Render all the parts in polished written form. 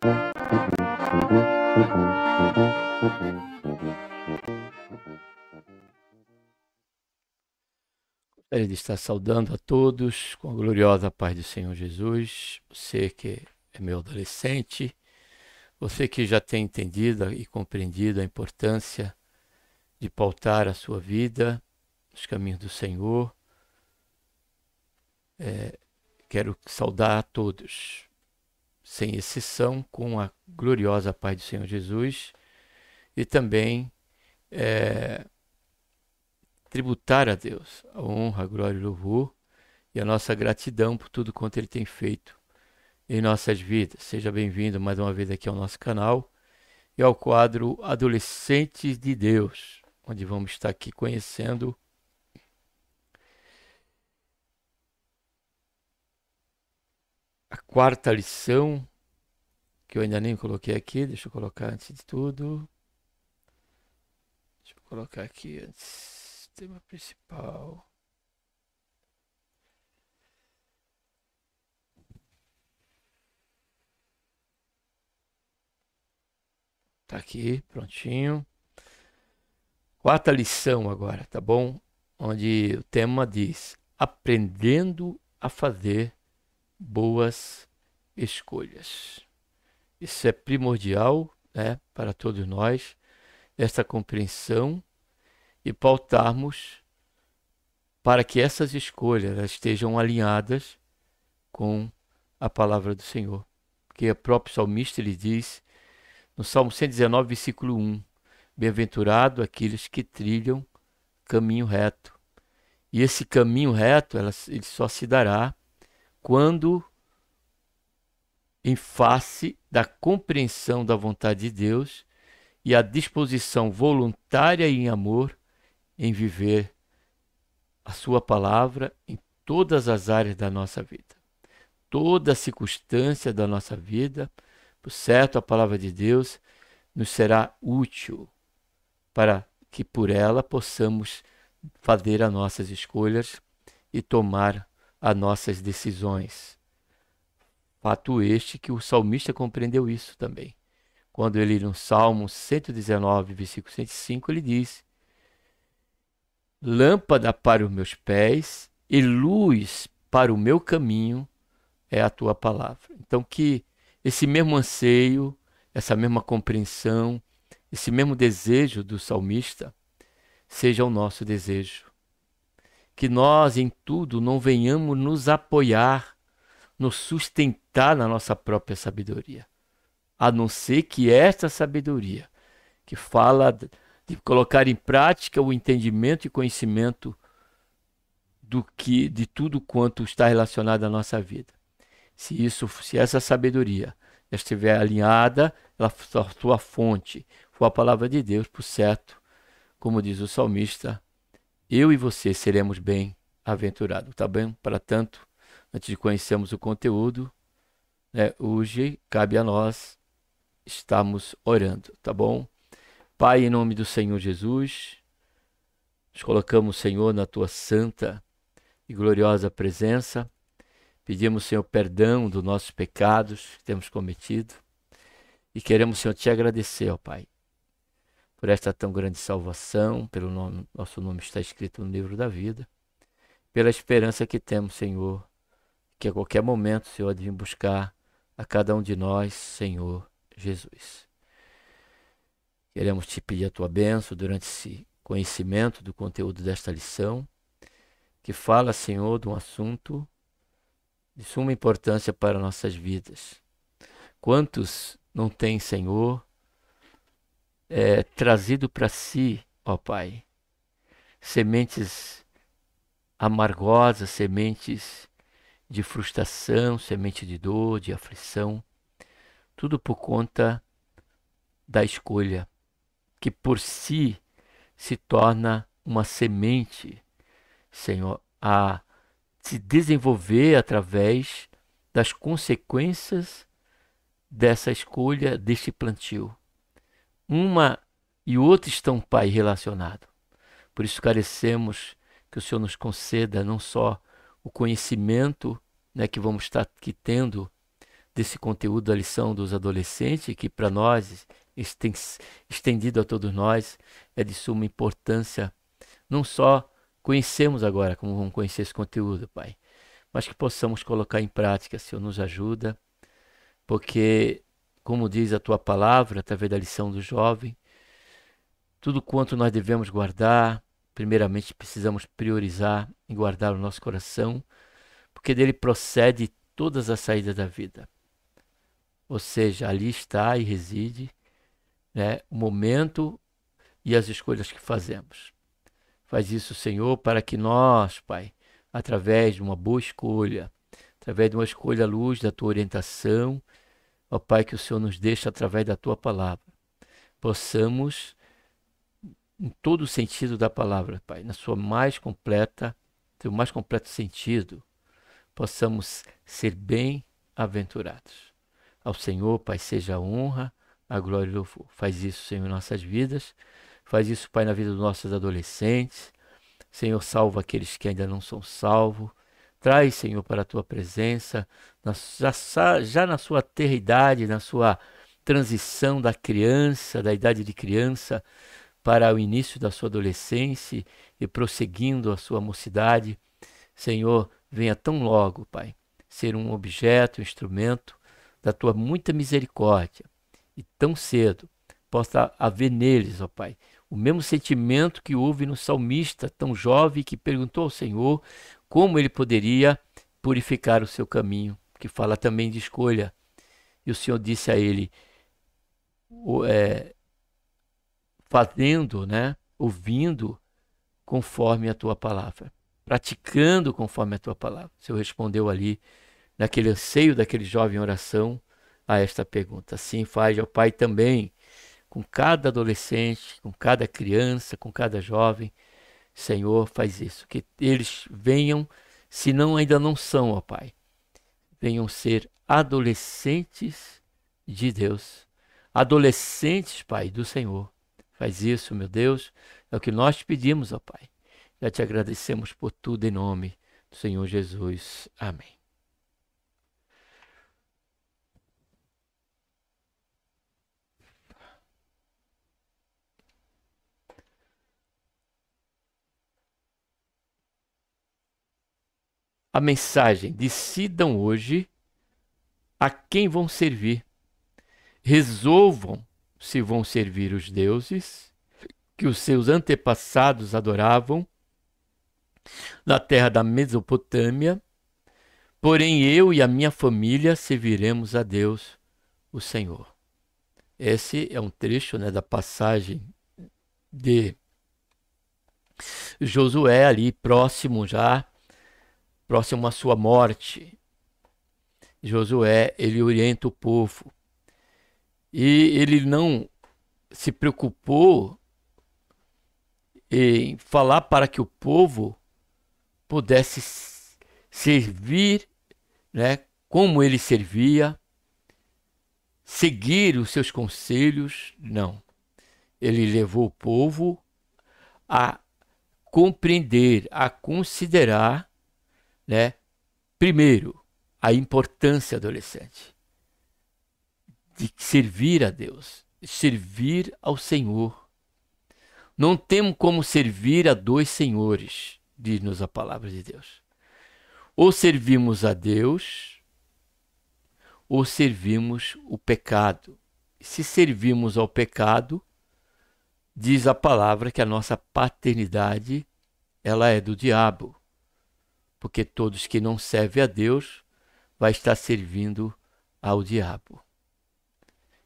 Gostaria de estar saudando a todos com a gloriosa paz do Senhor Jesus. Você que é meu adolescente, você que já tem entendido e compreendido a importância de pautar a sua vida nos caminhos do Senhor. Quero saudar a todos, sem exceção, com a gloriosa paz do Senhor Jesus e também tributar a Deus a honra, a glória e o louvor e a nossa gratidão por tudo quanto Ele tem feito em nossas vidas. Seja bem-vindo mais uma vez aqui ao nosso canal e ao quadro Adolescentes de Deus, onde vamos estar aqui conhecendo a quarta lição, que eu ainda nem coloquei aqui. Deixa eu colocar antes de tudo. Deixa eu colocar aqui antes. Tema principal. Tá aqui, prontinho. Quarta lição agora, tá bom? Onde o tema diz: aprendendo a fazer boas escolhas. Isso é primordial, né, para todos nós, esta compreensão e pautarmos para que essas escolhas estejam alinhadas com a palavra do Senhor. Porque o próprio salmista ele diz no Salmo 119, versículo 1: bem-aventurado aqueles que trilham caminho reto. E esse caminho reto ele só se dará quando, em face da compreensão da vontade de Deus e a disposição voluntária e em amor em viver a sua palavra em todas as áreas da nossa vida. Toda circunstância da nossa vida, por certo, a palavra de Deus nos será útil para que por ela possamos fazer as nossas escolhas e tomar as nossas decisões. Fato este que o salmista compreendeu isso também. Quando ele, no Salmo 119, versículo 105, ele diz: lâmpada para os meus pés e luz para o meu caminho é a tua palavra. Então que esse mesmo anseio, essa mesma compreensão, esse mesmo desejo do salmista seja o nosso desejo. Que nós em tudo não venhamos nos apoiar, nos sustentar na nossa própria sabedoria, a não ser que esta sabedoria, que fala de colocar em prática o entendimento e conhecimento de tudo quanto está relacionado à nossa vida. Se essa sabedoria estiver alinhada, a sua fonte for a palavra de Deus, por certo, como diz o salmista, eu e você seremos bem-aventurados, tá bem? Para tanto, antes de conhecermos o conteúdo, né, hoje cabe a nós estarmos orando, tá bom? Pai, em nome do Senhor Jesus, nos colocamos, Senhor, na tua santa e gloriosa presença. Pedimos, Senhor, perdão dos nossos pecados que temos cometido. E queremos, Senhor, te agradecer, ó Pai, por esta tão grande salvação, pelo nosso nome está escrito no livro da vida, pela esperança que temos, Senhor, que a qualquer momento, Senhor, de vir buscar a cada um de nós, Senhor Jesus. Queremos te pedir a tua bênção durante esse conhecimento do conteúdo desta lição, que fala, Senhor, de um assunto de suma importância para nossas vidas. Quantos não têm, Senhor, trazido para si, ó Pai, sementes amargosas, sementes de frustração, semente de dor, de aflição, tudo por conta da escolha, que por si se torna uma semente, Senhor, a se desenvolver através das consequências dessa escolha, deste plantio. Uma e outra estão, Pai, relacionados. Por isso carecemos que o Senhor nos conceda não só o conhecimento, né, que vamos estar aqui tendo desse conteúdo da lição dos adolescentes, que para nós, estendido a todos nós, é de suma importância. Não só conhecemos agora como vamos conhecer esse conteúdo, Pai, mas que possamos colocar em prática. Senhor, nos ajuda, porque, como diz a tua palavra, através da lição do jovem, tudo quanto nós devemos guardar, primeiramente precisamos priorizar e guardar o nosso coração, porque dele procede todas as saídas da vida. Ou seja, ali está e reside, né, o momento e as escolhas que fazemos. Faz isso, Senhor, para que nós, Pai, através de uma boa escolha, através de uma escolha à luz da tua orientação, ó Pai, que o Senhor nos deixa através da tua palavra, possamos, em todo o sentido da palavra, Pai, na sua mais completa, seu mais completo sentido, possamos ser bem-aventurados. Ao Senhor, Pai, seja a honra, a glória e o louvor. Faz isso, Senhor, em nossas vidas. Faz isso, Pai, na vida dos nossos adolescentes. Senhor, salva aqueles que ainda não são salvos. Traz, Senhor, para a tua presença, já na sua tenra idade, na sua transição da criança, da idade de criança, para o início da sua adolescência e prosseguindo a sua mocidade. Senhor, venha tão logo, Pai, ser um objeto, um instrumento da tua muita misericórdia. E tão cedo possa haver neles, ó Pai, o mesmo sentimento que houve no salmista tão jovem que perguntou ao Senhor como ele poderia purificar o seu caminho, que fala também de escolha. E o Senhor disse a ele, fazendo, né, ouvindo conforme a tua palavra, praticando conforme a tua palavra. O Senhor respondeu ali, naquele anseio daquele jovem em oração, a esta pergunta. Assim faz, ó Pai, também com cada adolescente, com cada criança, com cada jovem. Senhor, faz isso, que eles venham, se não ainda não são, ó Pai, venham ser adolescentes de Deus, adolescentes, Pai, do Senhor. Faz isso, meu Deus, é o que nós te pedimos, ó Pai. Já te agradecemos por tudo em nome do Senhor Jesus. Amém. A mensagem: decidam hoje a quem vão servir. Resolvam se vão servir os deuses que os seus antepassados adoravam na terra da Mesopotâmia, porém eu e a minha família serviremos a Deus, o Senhor. Esse é um trecho, né, da passagem de Josué, ali próximo à sua morte. Josué, ele orienta o povo e ele não se preocupou em falar para que o povo pudesse servir, né, como ele servia, seguir os seus conselhos. Não. Ele levou o povo a compreender, a considerar, né, primeiro, a importância adolescente de servir a Deus, servir ao Senhor. Não temos como servir a dois senhores, diz-nos a palavra de Deus. Ou servimos a Deus, ou servimos o pecado. Se servimos ao pecado, diz a palavra que a nossa paternidade, ela é do diabo. Porque todos que não servem a Deus vai estar servindo ao diabo.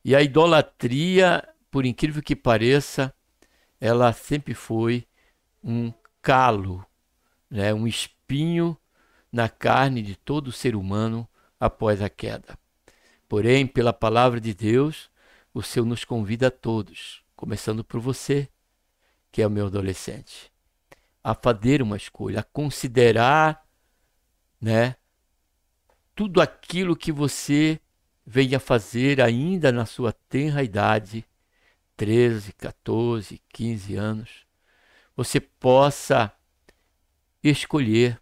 E a idolatria, por incrível que pareça, ela sempre foi um calo, né, um espinho na carne de todo ser humano após a queda. Porém, pela palavra de Deus, o Senhor nos convida a todos, começando por você, que é o meu adolescente, a fazer uma escolha, a considerar, né, tudo aquilo que você venha fazer ainda na sua tenra idade, 13, 14, 15 anos, você possa escolher,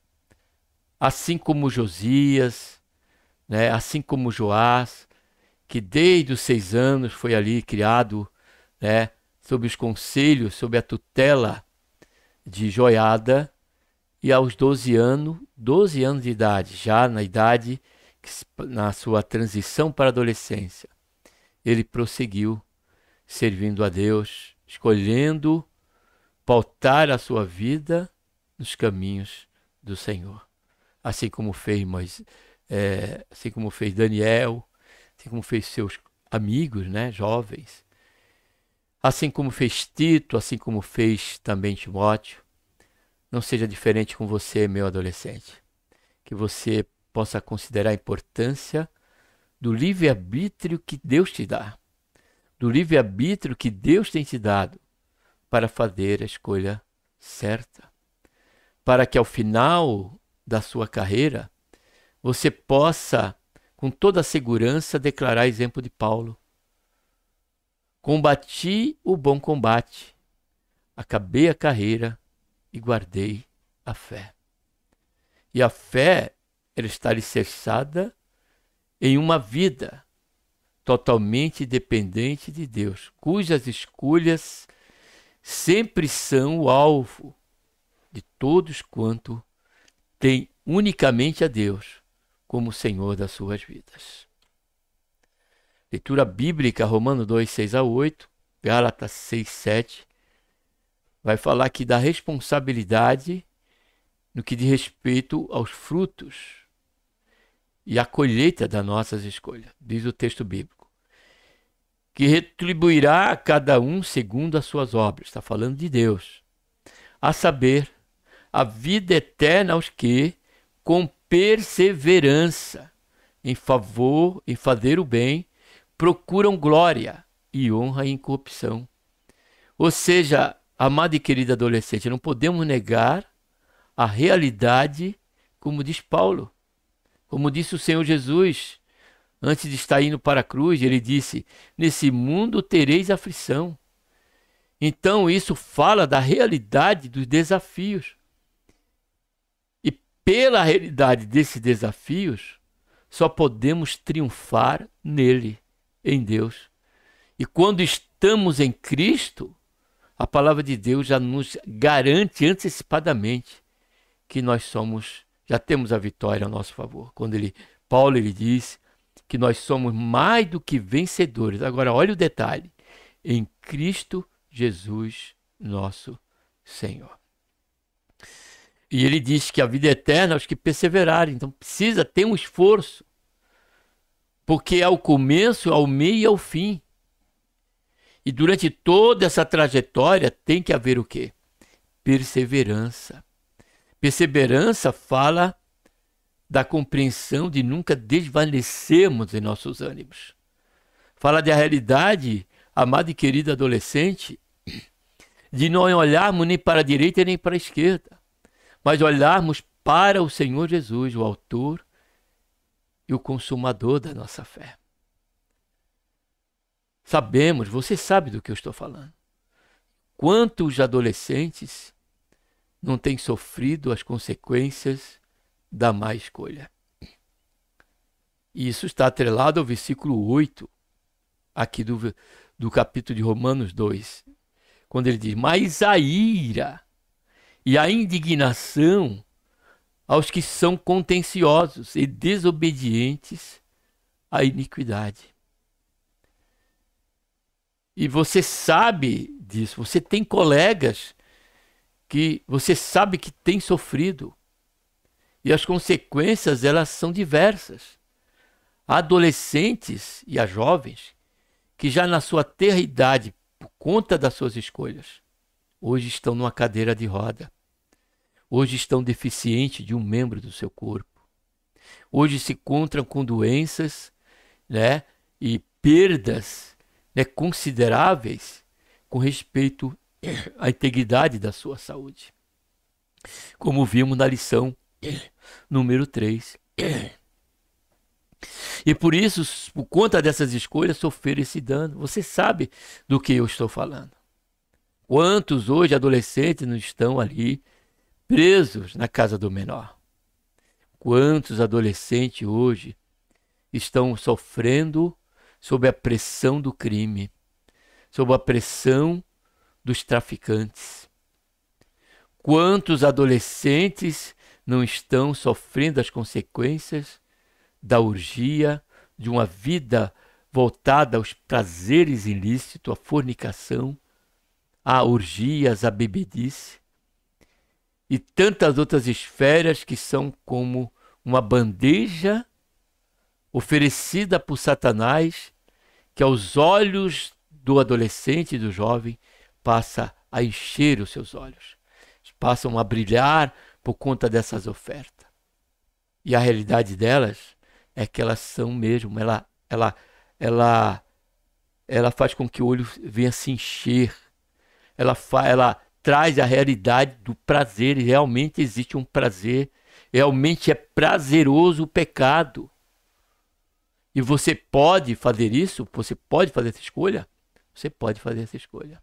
assim como Josias, né? Assim como Joás, que desde os 6 anos foi ali criado, né? Sob os conselhos, sob a tutela de Joiada, e aos 12 anos de idade, já na idade, na sua transição para a adolescência, ele prosseguiu servindo a Deus, escolhendo pautar a sua vida nos caminhos do Senhor. Assim como fez assim como fez Daniel, assim como fez seus amigos, né, jovens, assim como fez Tito, assim como fez também Timóteo. Não seja diferente com você, meu adolescente. Que você possa considerar a importância do livre-arbítrio que Deus te dá, do livre-arbítrio que Deus tem te dado para fazer a escolha certa, para que ao final da sua carreira você possa, com toda a segurança, declarar exemplo de Paulo. Combati o bom combate, acabei a carreira e guardei a fé. E a fé, ela está alicerçada em uma vida totalmente dependente de Deus, cujas escolhas sempre são o alvo de todos quanto têm unicamente a Deus como Senhor das suas vidas. Leitura bíblica, Romanos 2, 6 a 8, Gálatas 6, 7, vai falar aqui da responsabilidade no que diz respeito aos frutos e à colheita das nossas escolhas, diz o texto bíblico, que retribuirá a cada um segundo as suas obras, está falando de Deus, a saber, a vida eterna aos que, com perseverança, em fazer o bem, procuram glória e honra e incorrupção. Ou seja, amado e querido adolescente, não podemos negar a realidade, como diz Paulo, como disse o Senhor Jesus, antes de estar indo para a cruz, ele disse, nesse mundo tereis aflição. Então isso fala da realidade dos desafios. E pela realidade desses desafios, só podemos triunfar nele, em Deus. E quando estamos em Cristo, a palavra de Deus já nos garante antecipadamente que nós já temos a vitória a nosso favor. Quando Paulo diz que nós somos mais do que vencedores. Agora, olha o detalhe. Em Cristo Jesus, nosso Senhor. E ele diz que a vida é eterna aos que perseverarem. Então, precisa ter um esforço. Porque é ao começo, ao meio e ao fim. E durante toda essa trajetória tem que haver o quê? Perseverança. Perseverança fala da compreensão de nunca desvanecermos em nossos ânimos. Fala da realidade, amado e querido adolescente, de não olharmos nem para a direita nem para a esquerda, mas olharmos para o Senhor Jesus, o autor e o consumador da nossa fé. Sabemos, você sabe do que eu estou falando. Quantos adolescentes não têm sofrido as consequências da má escolha? E isso está atrelado ao versículo 8, aqui do capítulo de Romanos 2, quando ele diz, mas a ira e a indignação aos que são contenciosos e desobedientes à iniquidade. E você sabe disso, você tem colegas que você sabe que tem sofrido. E as consequências, elas são diversas. Há adolescentes e há jovens que já na sua tenra idade, por conta das suas escolhas, hoje estão numa cadeira de roda. Hoje estão deficientes de um membro do seu corpo. Hoje se encontram com doenças, né, e perdas, né, consideráveis com respeito à integridade da sua saúde. Como vimos na lição número 3. E por isso, por conta dessas escolhas, sofrer esse dano. Você sabe do que eu estou falando. Quantos hoje adolescentes não estão ali presos na casa do menor? Quantos adolescentes hoje estão sofrendo sob a pressão do crime, sob a pressão dos traficantes. Quantos adolescentes não estão sofrendo as consequências da orgia, de uma vida voltada aos prazeres ilícitos, à fornicação, a orgias, a bebedice e tantas outras esferas que são como uma bandeja oferecida por Satanás, que aos olhos do adolescente e do jovem passa a encher os seus olhos, passam a brilhar por conta dessas ofertas. E a realidade delas é que elas são mesmo, ela faz com que o olho venha se encher. Ela traz a realidade do prazer, e realmente existe um prazer, realmente é prazeroso o pecado. E você pode fazer isso? Você pode fazer essa escolha? Você pode fazer essa escolha.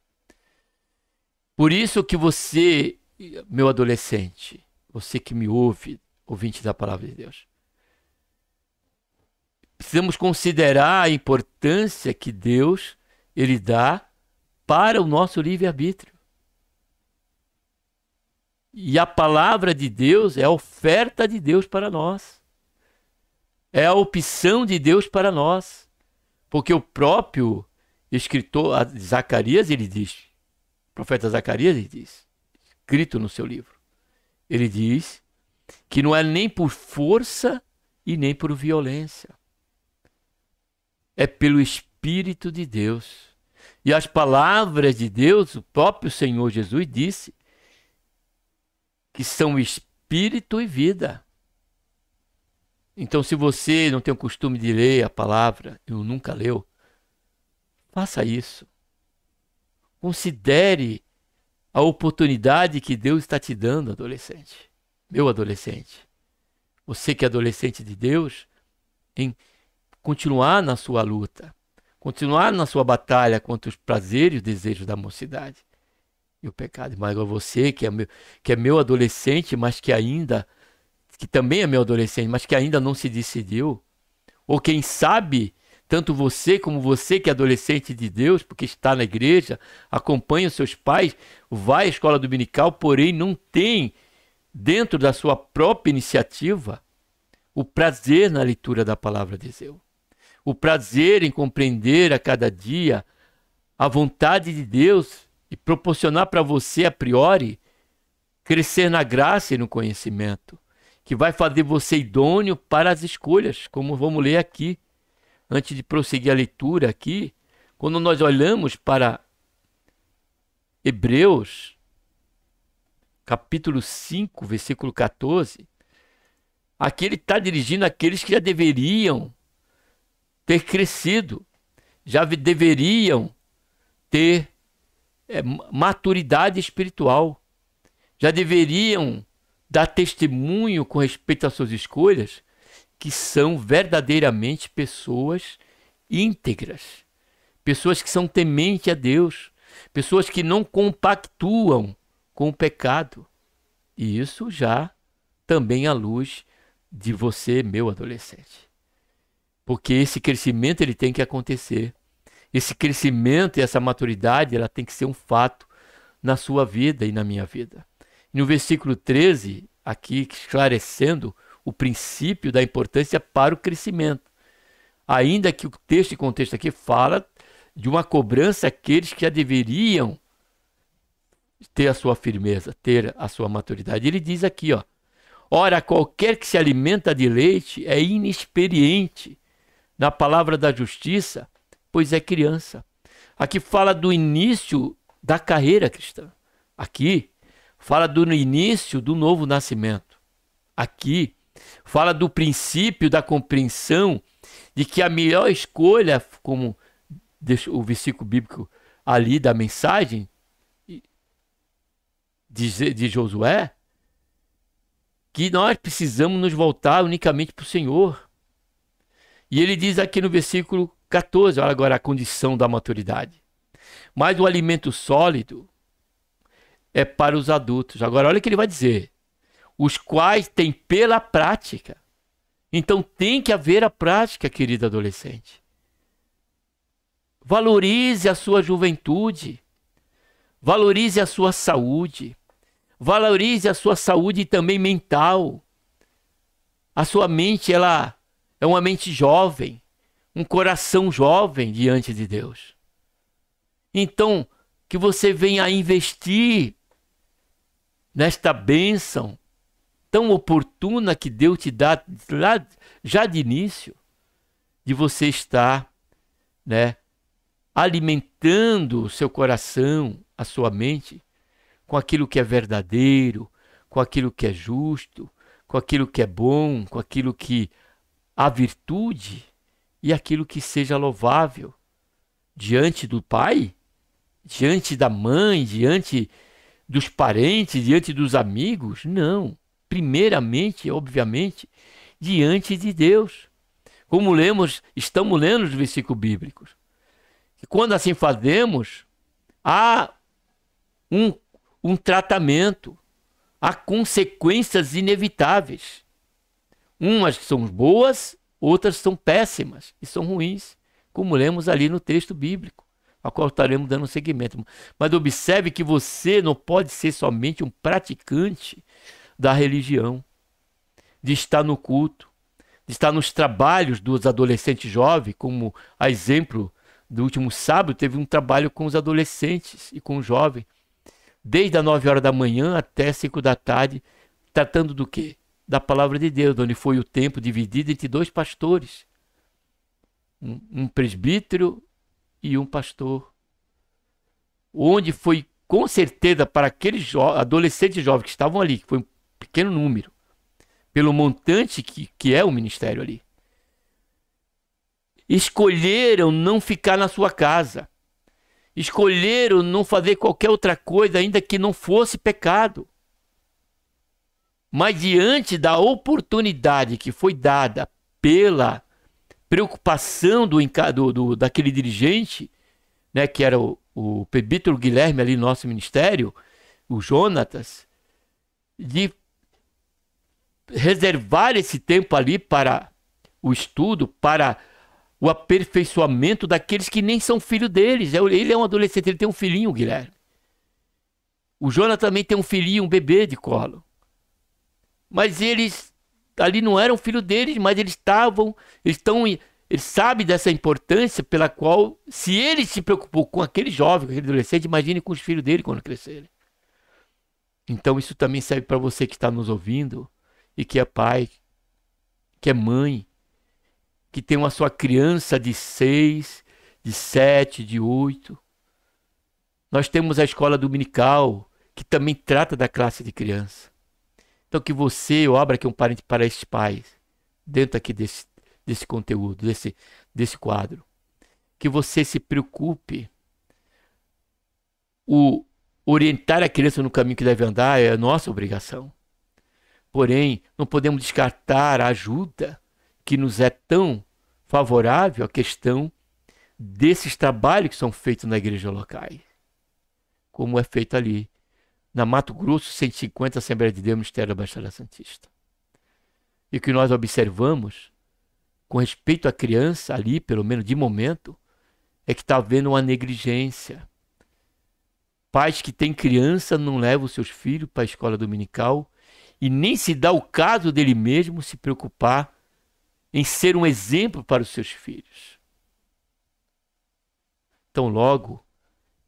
Por isso que você, meu adolescente, você que me ouve, ouvinte da palavra de Deus, precisamos considerar a importância que Deus ele dá para o nosso livre-arbítrio. E a palavra de Deus é a oferta de Deus para nós. É a opção de Deus para nós. Porque o próprio escritor Zacarias, ele diz, o profeta Zacarias, ele diz, escrito no seu livro, ele diz que não é nem por força e nem por violência. É pelo Espírito de Deus. E as palavras de Deus, o próprio Senhor Jesus disse que são Espírito e vida. Então, se você não tem o costume de ler a palavra, ou nunca leu, faça isso. Considere a oportunidade que Deus está te dando, adolescente. Meu adolescente. Você que é adolescente de Deus, em continuar na sua luta, continuar na sua batalha contra os prazeres e os desejos da mocidade e o pecado. Mas você que é meu adolescente, mas que também é meu adolescente, mas que ainda não se decidiu, ou quem sabe, tanto você como você que é adolescente de Deus, porque está na igreja, acompanha os seus pais, vai à escola dominical, porém não tem dentro da sua própria iniciativa o prazer na leitura da palavra de Deus. O prazer em compreender a cada dia a vontade de Deus e proporcionar para você, a priori, crescer na graça e no conhecimento, que vai fazer você idôneo para as escolhas, como vamos ler aqui. Antes de prosseguir a leitura aqui, quando nós olhamos para Hebreus, capítulo 5, versículo 14, aqui ele está dirigindo àqueles que já deveriam ter crescido, já deveriam ter maturidade espiritual, já deveriam dar testemunho com respeito às suas escolhas, que são verdadeiramente pessoas íntegras, pessoas que são tementes a Deus, pessoas que não compactuam com o pecado. E isso já também à luz de você, meu adolescente. Porque esse crescimento ele tem que acontecer. Esse crescimento e essa maturidade ela tem que ser um fato na sua vida e na minha vida. No versículo 13, aqui esclarecendo o princípio da importância para o crescimento. Ainda que o texto e contexto aqui fala de uma cobrança àqueles que já deveriam ter a sua firmeza, ter a sua maturidade. Ele diz aqui, ó, ora, qualquer que se alimenta de leite é inexperiente na palavra da justiça, pois é criança. Aqui fala do início da carreira cristã. Aqui fala do início do novo nascimento. Aqui fala do princípio da compreensão de que a melhor escolha, como o versículo bíblico ali da mensagem de Josué, que nós precisamos nos voltar unicamente para o Senhor. E ele diz aqui no versículo 14, olha agora a condição da maturidade. Mas o alimento sólido é para os adultos. Agora olha o que ele vai dizer. Os quais têm pela prática Então tem que haver a prática, querido adolescente. Valorize a sua juventude. Valorize a sua saúde. Valorize a sua saúde também mental. A sua mente, ela é uma mente jovem, um coração jovem diante de Deus. Então, que você venha a investir nesta bênção tão oportuna que Deus te dá lá, já de início, de você estar, né, alimentando o seu coração, a sua mente, com aquilo que é verdadeiro, com aquilo que é justo, com aquilo que é bom, com aquilo que há virtude e aquilo que seja louvável diante do pai, diante da mãe, diante dos parentes, diante dos amigos. Não. Primeiramente, obviamente, diante de Deus. Como estamos lendo os versículos bíblicos. E quando assim fazemos, há um tratamento, há consequências inevitáveis. Umas são boas, outras são péssimas e são ruins, como lemos ali no texto bíblico, ao qual estaremos dando seguimento. Mas observe que você não pode ser somente um praticante da religião, de estar no culto, de estar nos trabalhos dos adolescentes jovens, como a exemplo do último sábado, teve um trabalho com os adolescentes e com os jovens, desde as 9 horas da manhã até 5 da tarde, tratando do quê? Da palavra de Deus, onde foi o tempo dividido entre 2 pastores, um presbítero e um pastor, onde foi com certeza para aqueles adolescentes jovens que estavam ali, que foi um pequeno número, pelo montante que é o ministério ali, escolheram não ficar na sua casa, escolheram não fazer qualquer outra coisa, ainda que não fosse pecado. Mas diante da oportunidade que foi dada pela preocupação daquele dirigente, né, que era o presbítero Guilherme ali no nosso ministério, o Jonatas, de reservar esse tempo ali para o estudo, para o aperfeiçoamento daqueles que nem são filhos deles. Ele é um adolescente, ele tem um filhinho, o Guilherme. O Jonas também tem um filhinho, um bebê de colo. Mas eles ali não eram filho deles, mas eles sabem dessa importância pela qual, se ele se preocupou com aquele jovem, com aquele adolescente, imagine com os filhos dele quando crescerem. Então isso também serve para você que está nos ouvindo e que é pai, que é mãe, que tem uma sua criança de 6, de 7, de 8. Nós temos a escola dominical, que também trata da classe de criança. Então que você, eu abra aqui um parênteses para esses pais, dentro aqui desse conteúdo, desse quadro. Que você se preocupe. Orientar a criança no caminho que deve andar é a nossa obrigação. Porém, não podemos descartar a ajuda que nos é tão favorável à questão desses trabalhos que são feitos na igreja locais, como é feito ali na Mato Grosso 150, Assembleia de Deus, Ministério da Baixada Santista. E o que nós observamos com respeito à criança ali, pelo menos de momento, é que está havendo uma negligência. Pais que têm criança não levam os seus filhos para a escola dominical e nem se dá o caso dele mesmo se preocupar em ser um exemplo para os seus filhos. Então, logo,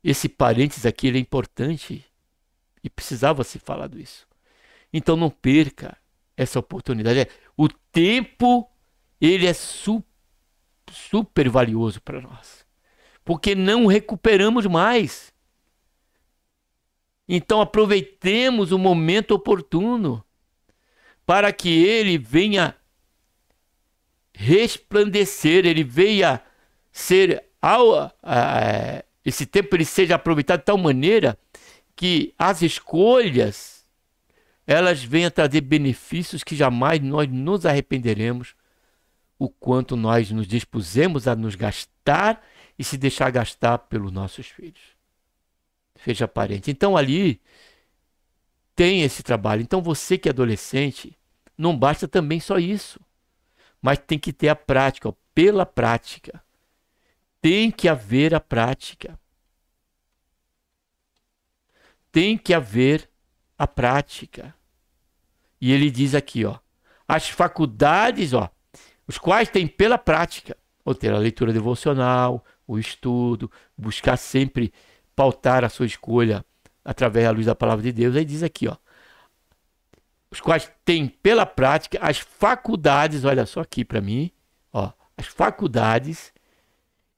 esse parênteses aqui ele é importante e precisava ser falado isso. Então, não perca essa oportunidade. O tempo, ele é super valioso para nós, porque não recuperamos mais. Então, aproveitemos o momento oportuno para que ele venha resplandecer, ele venha ser, esse tempo ele seja aproveitado de tal maneira que as escolhas, elas venham trazer benefícios que jamais nós nos arrependeremos, o quanto nós nos dispusemos a nos gastar e se deixar gastar pelos nossos filhos. Seja parente. Então ali tem esse trabalho. Então você que é adolescente, não basta também só isso. mas tem que ter a prática, ó, pela prática. Tem que haver a prática. Tem que haver a prática. E ele diz aqui, ó, as faculdades, ó, os quais tem pela prática, ou ter a leitura devocional, o estudo, buscar sempre pautar a sua escolha através da luz da palavra de Deus. Aí diz aqui, ó, os quais têm pela prática as faculdades, olha só aqui para mim, ó, as faculdades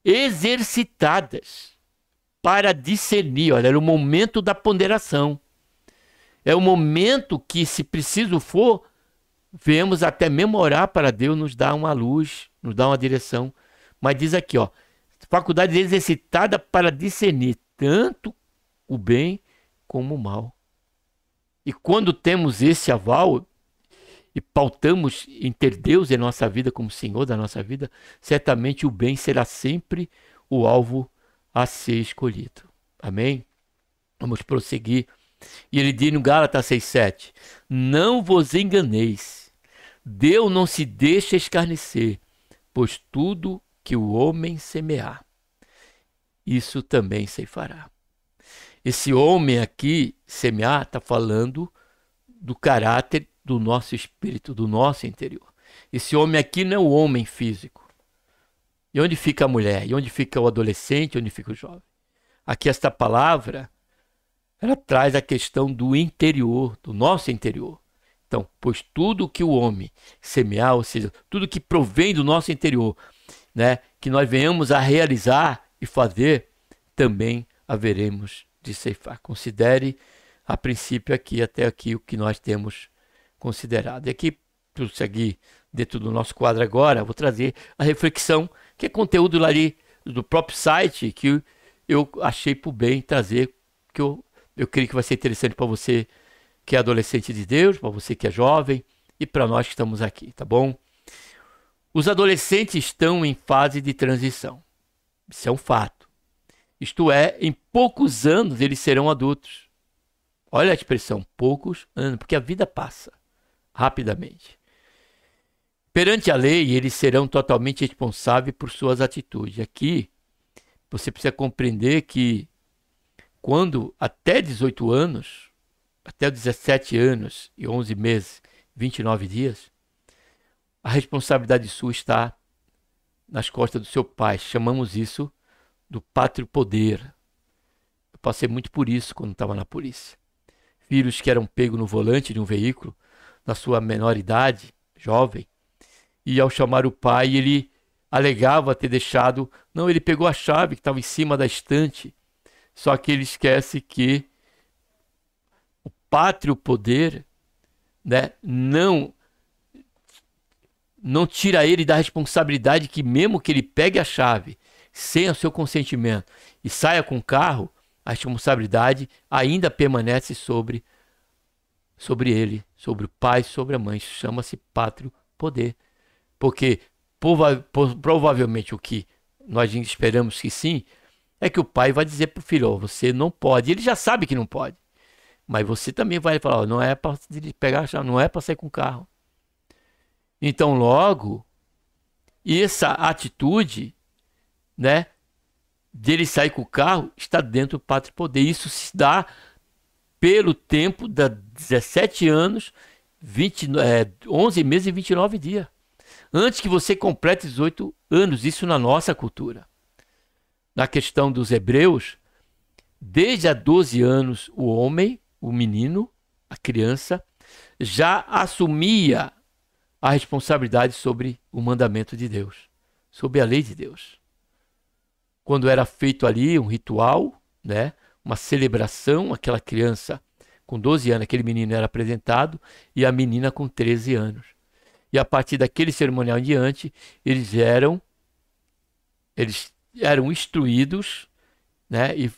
exercitadas para discernir, olha, era o momento da ponderação. É o momento que, se preciso for, vemos até memorar para Deus nos dar uma luz, nos dar uma direção. Mas diz aqui, ó, faculdade exercitada para discernir tanto o bem como o mal. E quando temos esse aval e pautamos em ter Deus em nossa vida como Senhor da nossa vida, certamente o bem será sempre o alvo a ser escolhido. Amém? Vamos prosseguir. E ele diz no Gálatas 6,7: não vos enganeis, Deus não se deixa escarnecer, pois tudo que o homem semear, isso também ceifará. Esse homem aqui, semear, está falando do caráter do nosso espírito, do nosso interior. Esse homem aqui não é o homem físico. E onde fica a mulher? E onde fica o adolescente? Onde fica o jovem? Aqui esta palavra, ela traz a questão do interior, do nosso interior. Então, pois tudo que o homem semear, ou seja, tudo que provém do nosso interior, né, que nós venhamos a realizar e fazer, também haveremos de ceifar. Considere a princípio aqui, até aqui, o que nós temos considerado. E aqui, para seguir dentro do nosso quadro agora, vou trazer a reflexão, que é conteúdo ali do próprio site, que eu achei por bem trazer, que eu creio que vai ser interessante para você que é adolescente de Deus, para você que é jovem e para nós que estamos aqui, tá bom? Os adolescentes estão em fase de transição. Isso é um fato. Isto é, em poucos anos eles serão adultos. Olha a expressão, poucos anos, porque a vida passa rapidamente. Perante a lei, eles serão totalmente responsáveis por suas atitudes. Aqui, você precisa compreender que quando até 18 anos, até 17 anos e 11 meses, 29 dias, a responsabilidade sua está nas costas do seu pai. Chamamos isso do pátrio poder. Eu passei muito por isso quando estava na polícia. Filhos que eram pegos no volante de um veículo, na sua menor idade, jovem, e ao chamar o pai, ele alegava ter deixado... Não, ele pegou a chave que estava em cima da estante. Só que ele esquece que o pátrio poder, né, não tira ele da responsabilidade que, mesmo que ele pegue a chave sem o seu consentimento e saia com o carro, a responsabilidade ainda permanece sobre ele, sobre o pai, sobre a mãe. Chama-se pátrio poder. Porque provavelmente o que nós esperamos que sim, é que o pai vai dizer para o filho, oh, você não pode. Ele já sabe que não pode. Mas você também vai falar, oh, não é para pegar a chave, não é para sair com o carro. Então, logo, essa atitude, né, dele sair com o carro, está dentro do pátrio poder. Isso se dá pelo tempo de 17 anos, 11 meses e 29 dias. Antes que você complete 18 anos, isso na nossa cultura. Na questão dos hebreus, desde a 12 anos, o homem, o menino, a criança, já assumia a responsabilidade sobre o mandamento de Deus, sobre a lei de Deus. Quando era feito ali um ritual, né, uma celebração, aquela criança com 12 anos, aquele menino era apresentado, e a menina com 13 anos. E a partir daquele cerimonial em diante, eles eram instruídos, né, e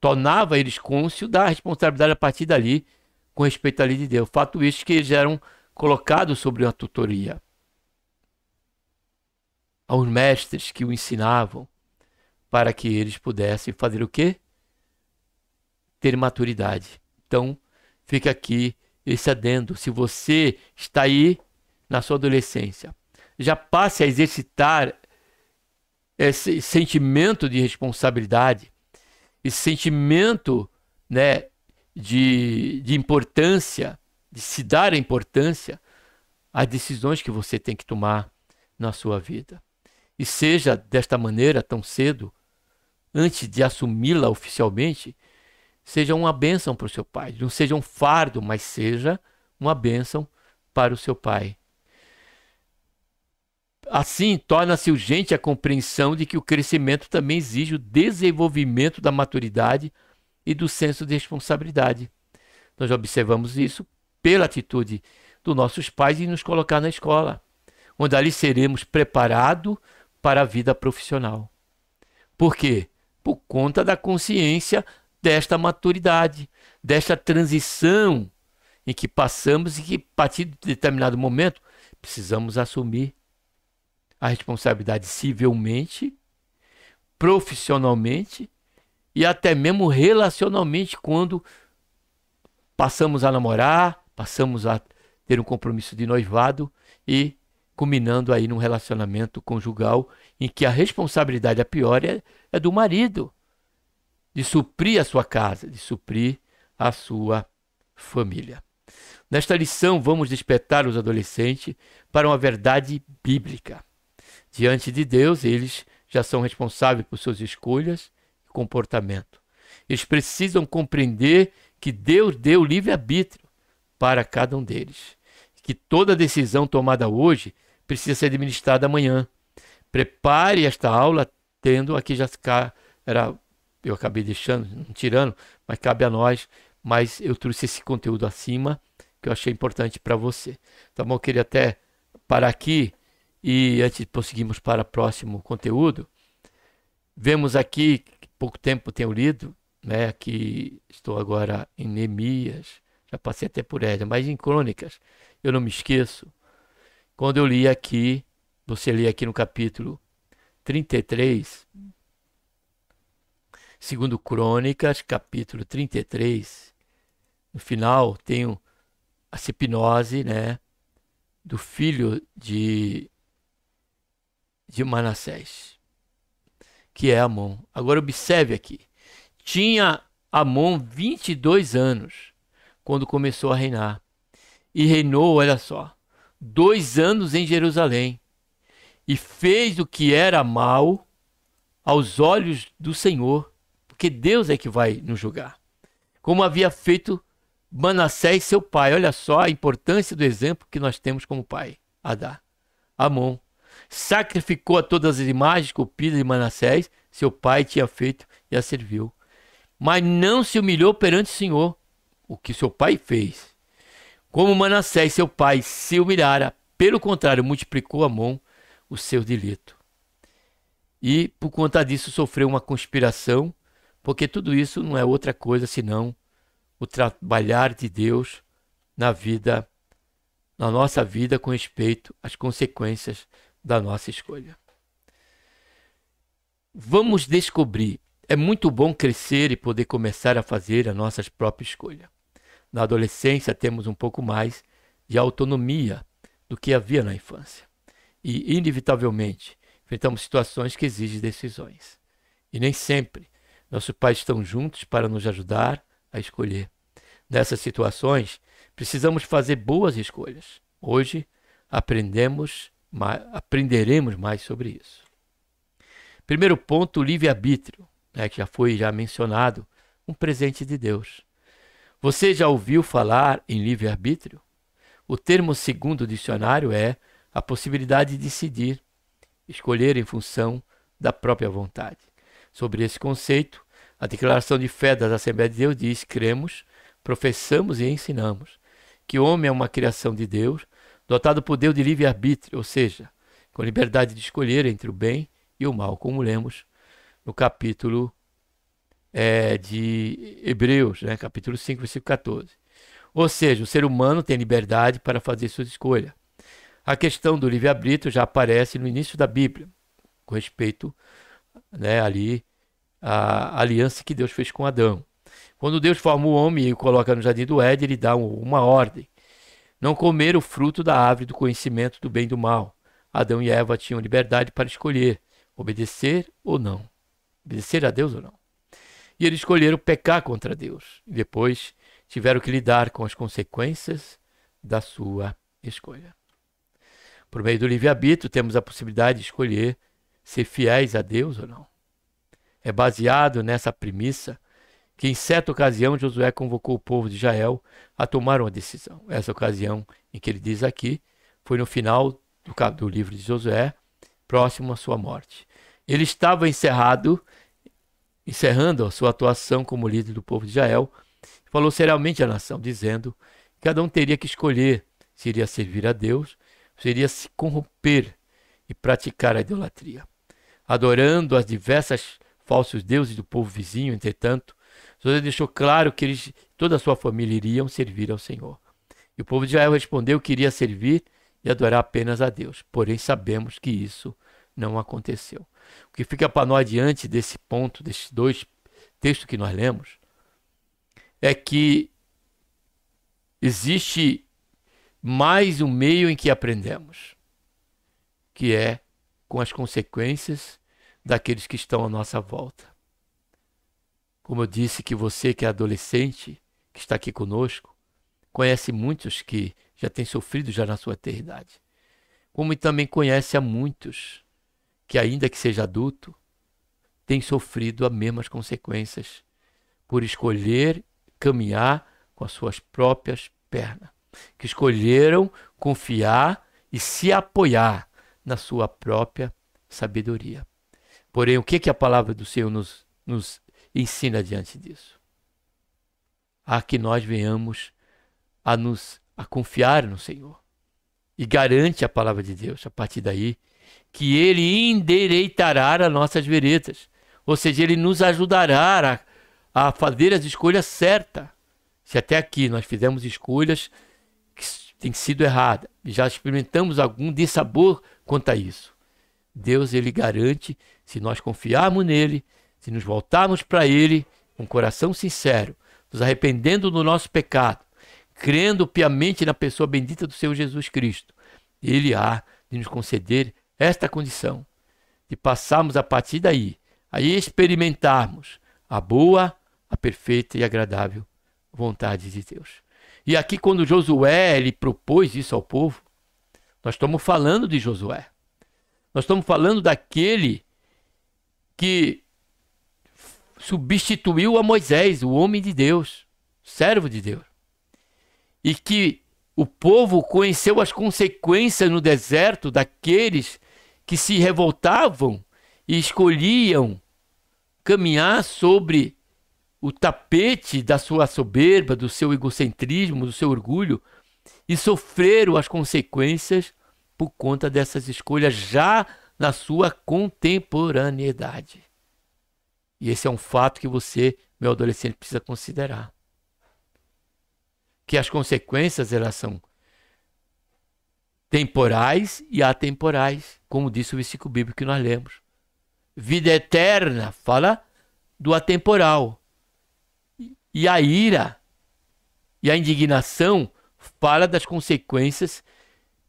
tornava eles cônscios da responsabilidade a partir dali, com respeito à lei de Deus. Fato isso que eles eram colocados sobre uma tutoria. Aos mestres que o ensinavam, para que eles pudessem fazer o quê? Ter maturidade. Então, fica aqui esse adendo. Se você está aí na sua adolescência, já passe a exercitar esse sentimento de responsabilidade, esse sentimento, né, de importância, de se dar a importância às decisões que você tem que tomar na sua vida. E seja desta maneira tão cedo, antes de assumi-la oficialmente, seja uma bênção para o seu pai. Não seja um fardo, mas seja uma bênção para o seu pai. Assim, torna-se urgente a compreensão de que o crescimento também exige o desenvolvimento da maturidade e do senso de responsabilidade. Nós observamos isso pela atitude dos nossos pais em nos colocar na escola, onde ali seremos preparados para a vida profissional. Por quê? Por conta da consciência desta maturidade, desta transição em que passamos e que, a partir de determinado momento, precisamos assumir a responsabilidade civilmente, profissionalmente e até mesmo relacionalmente, quando passamos a namorar, passamos a ter um compromisso de noivado e culminando aí num relacionamento conjugal em que a responsabilidade, a pior, é do marido, de suprir a sua casa, de suprir a sua família. Nesta lição, vamos despertar os adolescentes para uma verdade bíblica. Diante de Deus, eles já são responsáveis por suas escolhas e comportamento. Eles precisam compreender que Deus deu livre-arbítrio para cada um deles. Que toda decisão tomada hoje precisa ser administrada amanhã. Prepare esta aula tendo aqui já eu acabei deixando, não tirando, mas cabe a nós. Mas eu trouxe esse conteúdo acima que eu achei importante para você. Tá bom? Eu queria até parar aqui e antes de prosseguirmos para o próximo conteúdo, vemos aqui que pouco tempo tenho lido, né? Aqui estou agora em Neemias, já passei até por ela, mas em Crônicas, eu não me esqueço. Quando eu li aqui, você lê aqui no capítulo 33, segundo Crônicas, capítulo 33, no final tem a hipnose, né, do filho de Manassés, que é Amon. Agora observe aqui, tinha Amon 22 anos quando começou a reinar, e reinou, olha só, 2 anos em Jerusalém, e fez o que era mal aos olhos do Senhor, porque Deus é que vai nos julgar, como havia feito Manassés, seu pai. Olha só a importância do exemplo que nós temos como pai a dar. Amon sacrificou a todas as imagens esculpidas de Manassés, seu pai tinha feito, e a serviu. Mas não se humilhou perante o Senhor, o que seu pai fez. Como Manassés, seu pai, se humilhara, pelo contrário, multiplicou Amon o seu delito. E por conta disso sofreu uma conspiração, porque tudo isso não é outra coisa senão o trabalhar de Deus na nossa vida com respeito às consequências da nossa escolha. Vamos descobrir. É muito bom crescer e poder começar a fazer a nossa própria escolha. Na adolescência temos um pouco mais de autonomia do que havia na infância. E, inevitavelmente, enfrentamos situações que exigem decisões. E nem sempre nossos pais estão juntos para nos ajudar a escolher. Nessas situações, precisamos fazer boas escolhas. Hoje, aprenderemos mais sobre isso. Primeiro ponto, o livre-arbítrio, né, que já foi mencionado, um presente de Deus. Você já ouviu falar em livre-arbítrio? O termo segundo o dicionário é a possibilidade de decidir, escolher em função da própria vontade. Sobre esse conceito, a declaração de fé das Assembleias de Deus diz: cremos, professamos e ensinamos que o homem é uma criação de Deus, dotado por Deus de livre-arbítrio, ou seja, com liberdade de escolher entre o bem e o mal, como lemos no capítulo de Hebreus, né? Capítulo 5, versículo 14. Ou seja, o ser humano tem liberdade para fazer suas escolhas. A questão do livre-arbítrio já aparece no início da Bíblia, com respeito, né, ali à aliança que Deus fez com Adão. Quando Deus forma o homem e o coloca no jardim do Éden, ele dá uma ordem: não comer o fruto da árvore do conhecimento do bem e do mal. Adão e Eva tinham liberdade para escolher obedecer ou não. Obedecer a Deus ou não. E eles escolheram pecar contra Deus. E depois tiveram que lidar com as consequências da sua escolha. Por meio do livre-arbítrio, temos a possibilidade de escolher ser fiéis a Deus ou não. É baseado nessa premissa que, em certa ocasião, Josué convocou o povo de Israel a tomar uma decisão. Essa ocasião em que ele diz aqui foi no final do livro de Josué, próximo à sua morte. Ele estava encerrando a sua atuação como líder do povo de Israel, falou seriamente à nação, dizendo que cada um teria que escolher se iria servir a Deus, se iria se corromper e praticar a idolatria. Adorando as diversas falsos deuses do povo vizinho, entretanto, Josué deixou claro que toda a sua família iriam servir ao Senhor. E o povo de Israel respondeu que iria servir e adorar apenas a Deus. Porém, sabemos que isso não aconteceu. O que fica para nós diante desse ponto, desses dois textos que nós lemos, é que existe mais um meio em que aprendemos, que é com as consequências daqueles que estão à nossa volta. Como eu disse, que você que é adolescente, que está aqui conosco, conhece muitos que já têm sofrido já na sua eternidade. Como também conhece a muitos que, ainda que seja adulto, têm sofrido as mesmas consequências por escolher caminhar com as suas próprias pernas, que escolheram confiar e se apoiar na sua própria sabedoria. Porém, o que a palavra do Senhor nos ensina diante disso? A que nós venhamos a confiar no Senhor. E garante a palavra de Deus, a partir daí, que Ele endireitará as nossas veredas. Ou seja, Ele nos ajudará a fazer as escolhas certas. Se até aqui nós fizemos escolhas que têm sido erradas, e já experimentamos algum dissabor quanto a isso, Deus, Ele garante, se nós confiarmos nele, se nos voltarmos para Ele com um coração sincero, nos arrependendo do nosso pecado, crendo piamente na pessoa bendita do Senhor Jesus Cristo, Ele há de nos conceder esta condição, de passarmos a partir daí, a experimentarmos a boa, a perfeita e agradável vontade de Deus. E aqui, quando Josué ele propôs isso ao povo, nós estamos falando de Josué. Nós estamos falando daquele que substituiu a Moisés, o homem de Deus, servo de Deus. E que o povo conheceu as consequências no deserto daqueles que se revoltavam e escolhiam caminhar sobre o tapete da sua soberba, do seu egocentrismo, do seu orgulho, e sofreram as consequências por conta dessas escolhas já na sua contemporaneidade. E esse é um fato que você, meu adolescente, precisa considerar. Que as consequências, elas são temporais e atemporais, como disse o versículo bíblico que nós lemos. Vida eterna fala do atemporal. E a ira e a indignação fala das consequências,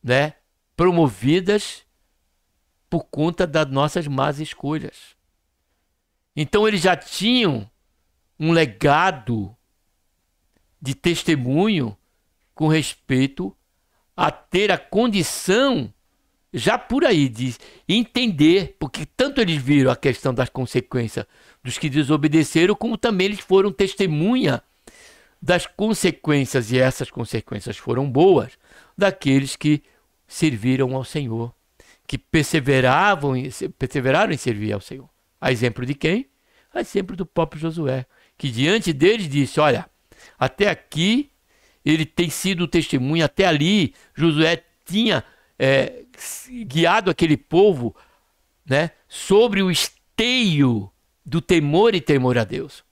né, promovidas por conta das nossas más escolhas. Então eles já tinham um legado de testemunho com respeito a ter a condição, já por aí, de entender, porque tanto eles viram a questão das consequências dos que desobedeceram, como também eles foram testemunha das consequências, e essas consequências foram boas, daqueles que serviram ao Senhor, que perseveraram em servir ao Senhor. A exemplo de quem? A exemplo do próprio Josué, que diante deles disse, olha, até aqui ele tem sido testemunha, até ali Josué tinha guiado aquele povo, né, sobre o esteio do temor e temor a Deus,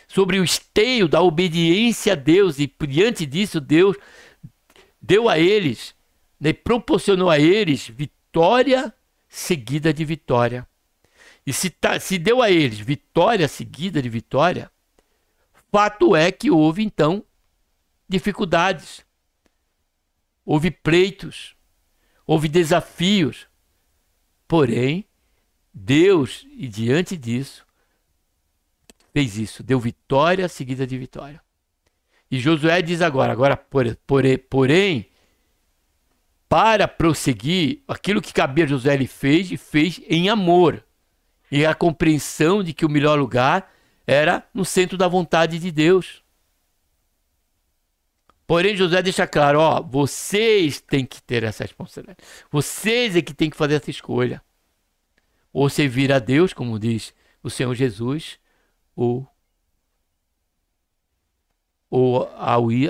sobre o esteio da obediência a Deus, e diante disso Deus deu a eles, né, proporcionou a eles vitória seguida de vitória. E se deu a eles vitória seguida de vitória, fato é que houve então dificuldades, houve pleitos, houve desafios, Porém, Deus, e diante disso, fez isso, deu vitória seguida de vitória. E Josué diz agora, porém, para prosseguir, aquilo que cabia a Josué ele fez e fez em amor. E a compreensão de que o melhor lugar era no centro da vontade de Deus. Porém, Josué deixa claro, ó, vocês têm que ter essa responsabilidade. Vocês é que têm que fazer essa escolha. Ou servir a Deus, como diz o Senhor Jesus, ou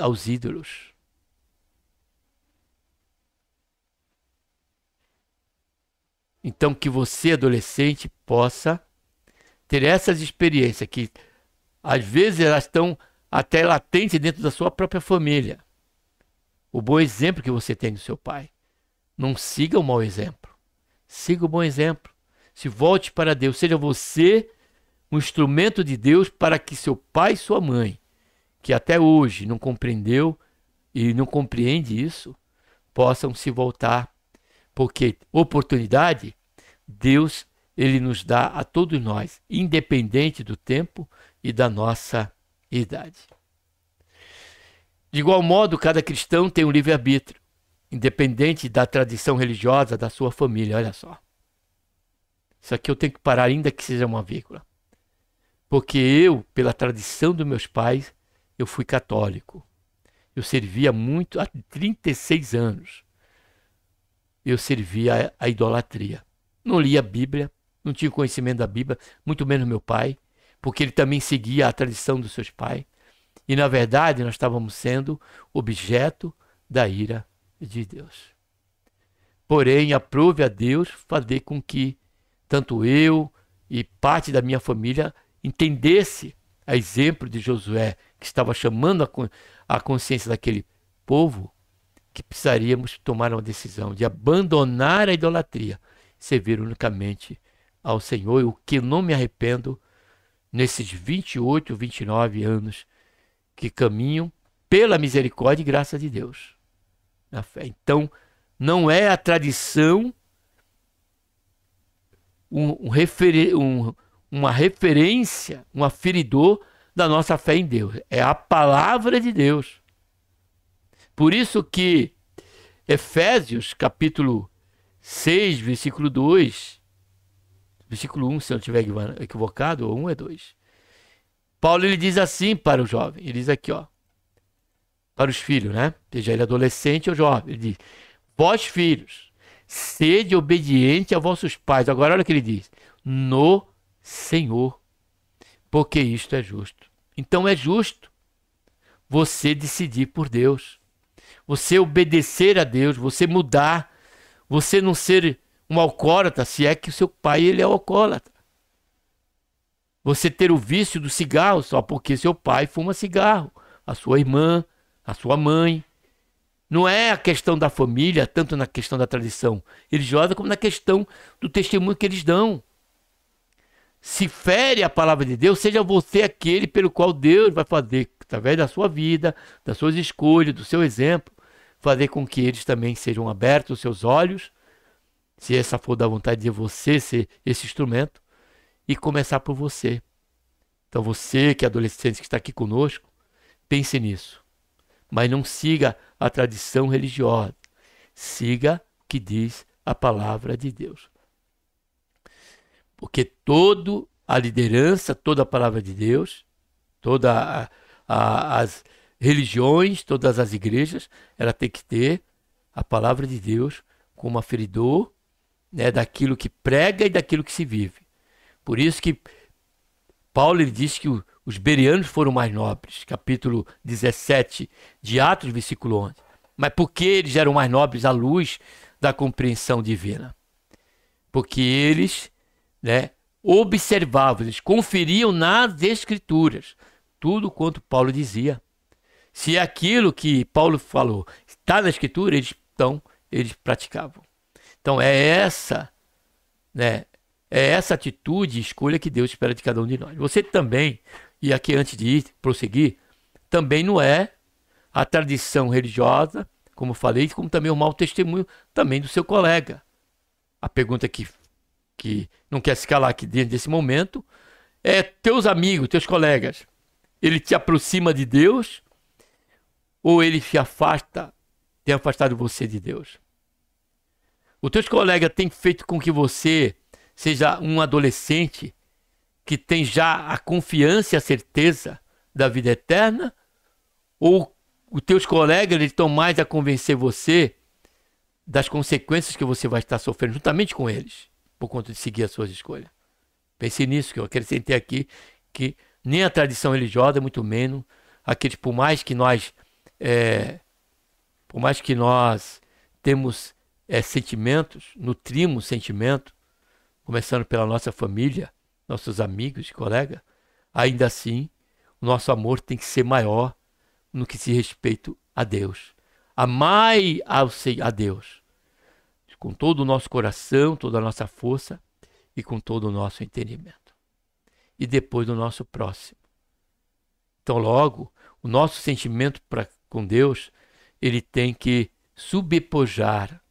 aos ídolos. Então, que você, adolescente, possa ter essas experiências que, às vezes, elas estão até latentes dentro da sua própria família. O bom exemplo que você tem do seu pai. Não siga o mau exemplo. Siga o bom exemplo. Se volte para Deus. Seja você um instrumento de Deus para que seu pai e sua mãe, que até hoje não compreendeu e não compreende isso, possam se voltar. Porque oportunidade, Deus, ele nos dá a todos nós, independente do tempo e da nossa idade. De igual modo, cada cristão tem um livre-arbítrio, independente da tradição religiosa da sua família. Olha só. Isso aqui eu tenho que parar, ainda que seja uma vírgula. Porque eu, pela tradição dos meus pais, eu fui católico. Eu servia muito, há 36 anos. Eu servia a idolatria. Não lia a Bíblia, não tinha conhecimento da Bíblia, muito menos meu pai, porque ele também seguia a tradição dos seus pais. E, na verdade, nós estávamos sendo objeto da ira de Deus. Porém, aprove a Deus fazer com que tanto eu e parte da minha família entendesse, a exemplo de Josué, que estava chamando a consciência daquele povo, que precisaríamos tomar uma decisão de abandonar a idolatria, servir unicamente ao Senhor, e o que eu não me arrependo nesses 28, 29 anos que caminham pela misericórdia e graça de Deus na fé. Então, não é a tradição uma referência, um aferidor da nossa fé em Deus. É a palavra de Deus. Por isso que Efésios, capítulo 6, versículo 2, versículo 1, se eu não estiver equivocado, ou 1 é 2. Paulo, ele diz assim para o jovem, ele diz aqui, ó, para os filhos, né? Seja ele adolescente ou jovem, ele diz, vós filhos, sede obediente a vossos pais. Agora olha o que ele diz, no Senhor, porque isto é justo. Então é justo você decidir por Deus, você obedecer a Deus, você mudar, você não ser um alcoólatra, se é que o seu pai ele é alcoólatra. Você ter o vício do cigarro só porque seu pai fuma cigarro, a sua irmã, a sua mãe. Não é a questão da família, tanto na questão da tradição religiosa, como na questão do testemunho que eles dão. Se fere a palavra de Deus, seja você aquele pelo qual Deus vai fazer, através da sua vida, das suas escolhas, do seu exemplo, fazer com que eles também sejam abertos os seus olhos, se essa for da vontade de você ser esse instrumento, e começar por você. Então você que é adolescente que está aqui conosco, pense nisso. Mas não siga a tradição religiosa. Siga o que diz a palavra de Deus. Porque toda a liderança, toda a palavra de Deus, todas as religiões, todas as igrejas, ela tem que ter a palavra de Deus como aferidor, né, daquilo que prega e daquilo que se vive. Por isso que Paulo ele diz que os bereanos foram mais nobres, capítulo 17 de Atos, versículo 11. Mas por que eles eram mais nobres à luz da compreensão divina? Porque eles, né, observavam, eles conferiam nas escrituras tudo quanto Paulo dizia. Se aquilo que Paulo falou está na escritura, eles praticavam. Então é essa, né, é essa atitude e escolha que Deus espera de cada um de nós. Você também, e aqui antes de prosseguir, também não é a tradição religiosa, como falei, como também o mau testemunho também do seu colega. A pergunta que que não quer se calar aqui dentro desse momento, é teus amigos, teus colegas. Ele te aproxima de Deus ou ele te afasta, tem afastado você de Deus? Os teus colegas têm feito com que você seja um adolescente que tem já a confiança e a certeza da vida eterna? Ou os teus colegas eles estão mais a convencer você das consequências que você vai estar sofrendo juntamente com eles, por conta de seguir as suas escolhas? Pense nisso, que eu acrescentei aqui, que nem a tradição religiosa, muito menos, aqueles, por mais que nós temos sentimentos, nutrimos sentimentos, começando pela nossa família, nossos amigos e colegas, ainda assim, o nosso amor tem que ser maior no que se respeita a Deus. Amai a Deus com todo o nosso coração, toda a nossa força e com todo o nosso entendimento. E depois do nosso próximo. Então, logo, o nosso sentimento com Deus, ele tem que subpujar,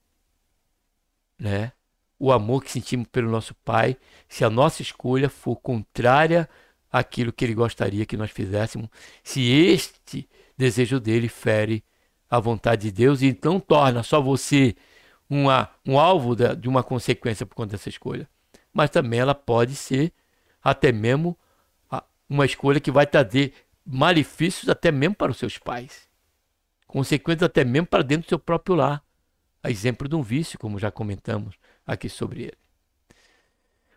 né, o amor que sentimos pelo nosso Pai, se a nossa escolha for contrária àquilo que Ele gostaria que nós fizéssemos, se este desejo dele fere a vontade de Deus, e então torna só você um alvo de uma consequência por conta dessa escolha. Mas também ela pode ser até mesmo uma escolha que vai trazer malefícios até mesmo para os seus pais, consequências até mesmo para dentro do seu próprio lar, a exemplo de um vício, como já comentamos aqui sobre ele.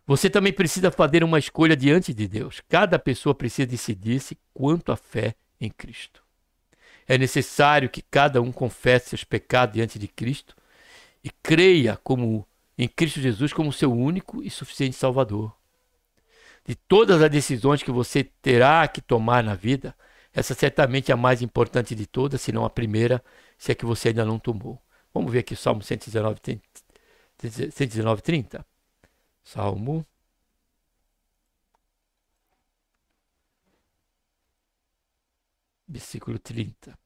Você também precisa fazer uma escolha diante de Deus. Cada pessoa precisa decidir-se quanto à fé em Cristo. É necessário que cada um confesse seus pecados diante de Cristo e creia em Cristo Jesus como seu único e suficiente Salvador. De todas as decisões que você terá que tomar na vida, essa certamente é a mais importante de todas, se não a primeira, se é que você ainda não tomou. Vamos ver aqui o Salmo 119, 30. Salmo. Versículo 30.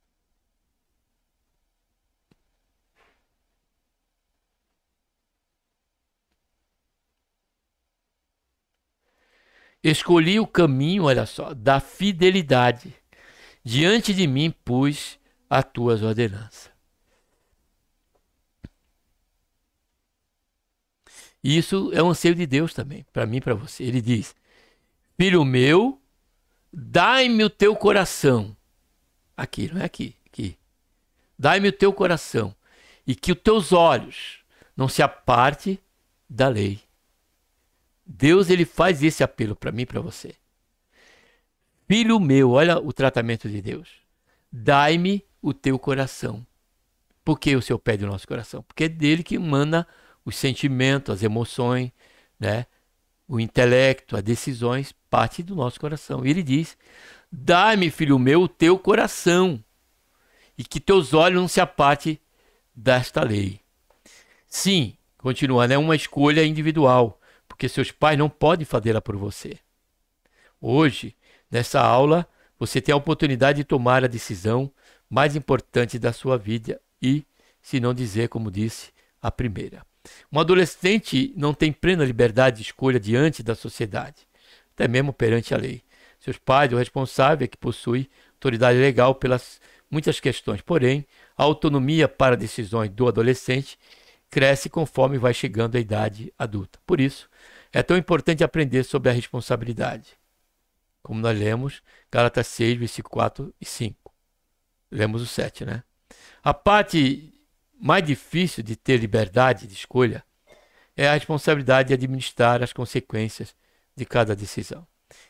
Escolhi o caminho, olha só, da fidelidade. Diante de mim pus as tuas ordenanças. Isso é um anseio de Deus também, para mim e para você. Ele diz: filho meu, dai-me o teu coração. Aqui, não é aqui, aqui. Dai-me o teu coração e que os teus olhos não se aparte da lei. Deus, ele faz esse apelo para mim e para você. Filho meu, olha o tratamento de Deus. Dai-me o teu coração. Por que o Senhor pede o nosso coração? Porque é dele que emana os sentimentos, as emoções, né? O intelecto, as decisões, parte do nosso coração. E ele diz: dai-me, filho meu, o teu coração e que teus olhos não se apartem desta lei. Sim, continuando, é uma escolha individual, porque seus pais não podem fazê-la por você. Hoje, nessa aula, você tem a oportunidade de tomar a decisão mais importante da sua vida e, se não dizer, como disse, a primeira. Um adolescente não tem plena liberdade de escolha diante da sociedade, até mesmo perante a lei. Seus pais, o responsável, é que possui autoridade legal pelas muitas questões. Porém, a autonomia para decisões do adolescente cresce conforme vai chegando à idade adulta. Por isso, é tão importante aprender sobre a responsabilidade. Como nós lemos, Gálatas 6, versículos 4 e 5. Lemos o 7, né? A parte mais difícil de ter liberdade de escolha é a responsabilidade de administrar as consequências de cada decisão.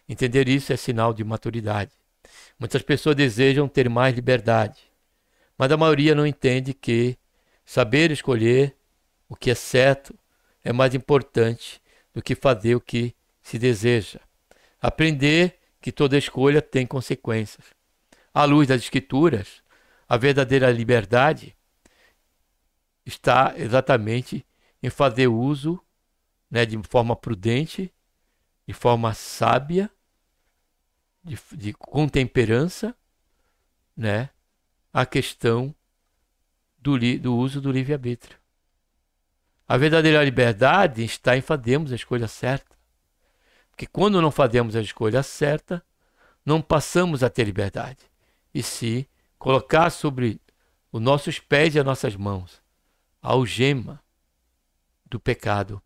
Entender isso é sinal de maturidade. Muitas pessoas desejam ter mais liberdade, mas a maioria não entende que saber escolher o que é certo é mais importante do que fazer o que se deseja. Aprender que toda escolha tem consequências. À luz das Escrituras, a verdadeira liberdade está exatamente em fazer uso, né, de forma prudente, de forma sábia, com temperança, né, a questão do uso do livre-arbítrio. A verdadeira liberdade está em fazermos a escolha certa. Porque quando não fazemos a escolha certa, não passamos a ter liberdade. E se colocar sobre os nossos pés e as nossas mãos a algema do pecado,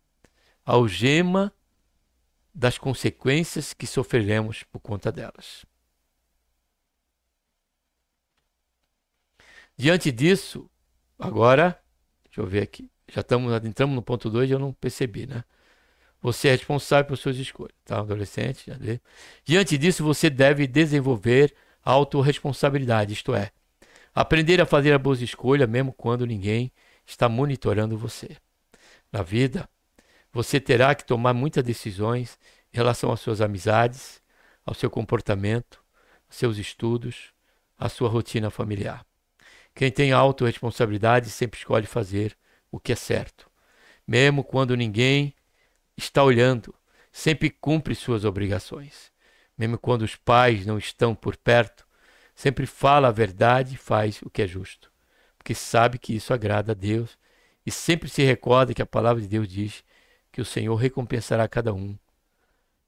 a algema das consequências que sofreremos por conta delas. Diante disso, agora, deixa eu ver aqui, entramos no ponto 2 e eu não percebi, né? Você é responsável por suas escolhas, tá? Adolescente, já dei. Diante disso, você deve desenvolver a autorresponsabilidade, isto é, aprender a fazer as boas escolhas mesmo quando ninguém está monitorando você. Na vida, você terá que tomar muitas decisões em relação às suas amizades, ao seu comportamento, aos seus estudos, à sua rotina familiar. Quem tem autorresponsabilidade sempre escolhe fazer o que é certo, mesmo quando ninguém está olhando, sempre cumpre suas obrigações. Mesmo quando os pais não estão por perto, sempre fala a verdade e faz o que é justo, porque sabe que isso agrada a Deus e sempre se recorda que a palavra de Deus diz que o Senhor recompensará cada um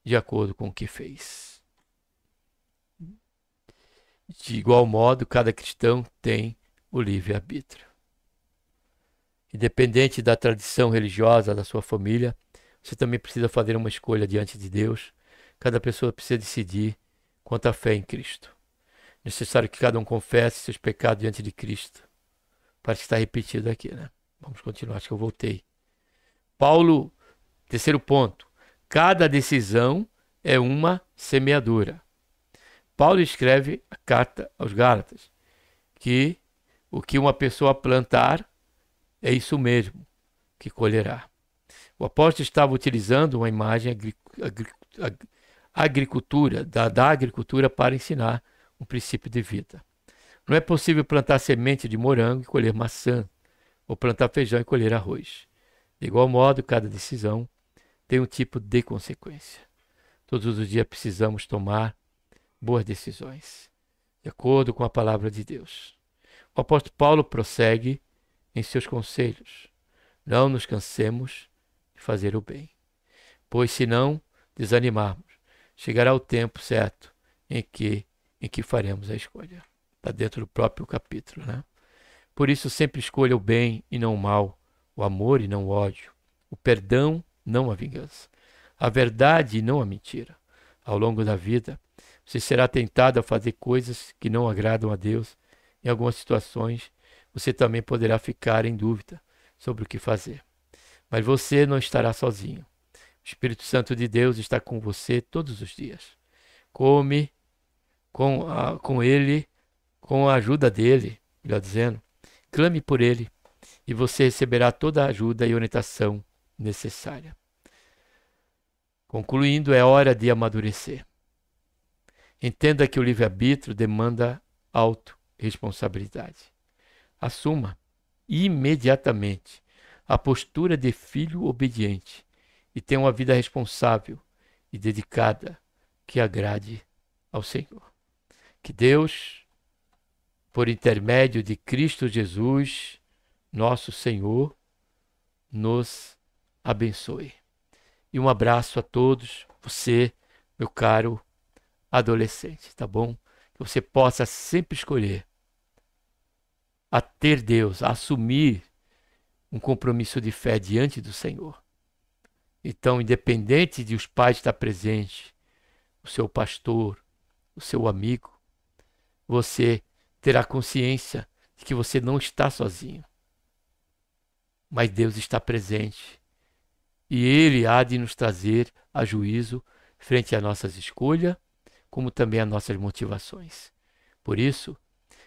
de acordo com o que fez. De igual modo, cada cristão tem o livre-arbítrio. Independente da tradição religiosa da sua família, você também precisa fazer uma escolha diante de Deus. Cada pessoa precisa decidir quanto à fé em Cristo. É necessário que cada um confesse seus pecados diante de Cristo. Parece que está repetido aqui, né? Vamos continuar, acho que eu voltei. Paulo, terceiro ponto. Cada decisão é uma semeadura. Paulo escreve a carta aos Gálatas que o que uma pessoa plantar é isso mesmo que colherá. O apóstolo estava utilizando uma imagem da agricultura para ensinar um princípio de vida. Não é possível plantar semente de morango e colher maçã, ou plantar feijão e colher arroz. De igual modo, cada decisão tem um tipo de consequência. Todos os dias precisamos tomar boas decisões, de acordo com a palavra de Deus. O apóstolo Paulo prossegue em seus conselhos. Não nos cansemos de fazer o bem, pois se não desanimarmos, chegará o tempo certo em que faremos a escolha. Está dentro do próprio capítulo, né? Por isso sempre escolha o bem e não o mal, o amor e não o ódio, o perdão, não a vingança, a verdade e não a mentira. Ao longo da vida, você será tentado a fazer coisas que não agradam a Deus. Em algumas situações, você também poderá ficar em dúvida sobre o que fazer. Mas você não estará sozinho. O Espírito Santo de Deus está com você todos os dias. Come com ele, com a ajuda dele, melhor dizendo, clame por ele e você receberá toda a ajuda e orientação necessária. Concluindo, é hora de amadurecer. Entenda que o livre-arbítrio demanda autorresponsabilidade. Assuma imediatamente a postura de filho obediente e tenha uma vida responsável e dedicada que agrade ao Senhor. Que Deus, por intermédio de Cristo Jesus, nosso Senhor, nos abençoe. E um abraço a todos, você, meu caro adolescente, tá bom? Que você possa sempre escolher a ter Deus, a assumir um compromisso de fé diante do Senhor. Então, independente de os pais estar presentes, o seu pastor, o seu amigo, você terá consciência de que você não está sozinho. Mas Deus está presente. E Ele há de nos trazer a juízo frente às nossas escolhas, como também às nossas motivações. Por isso,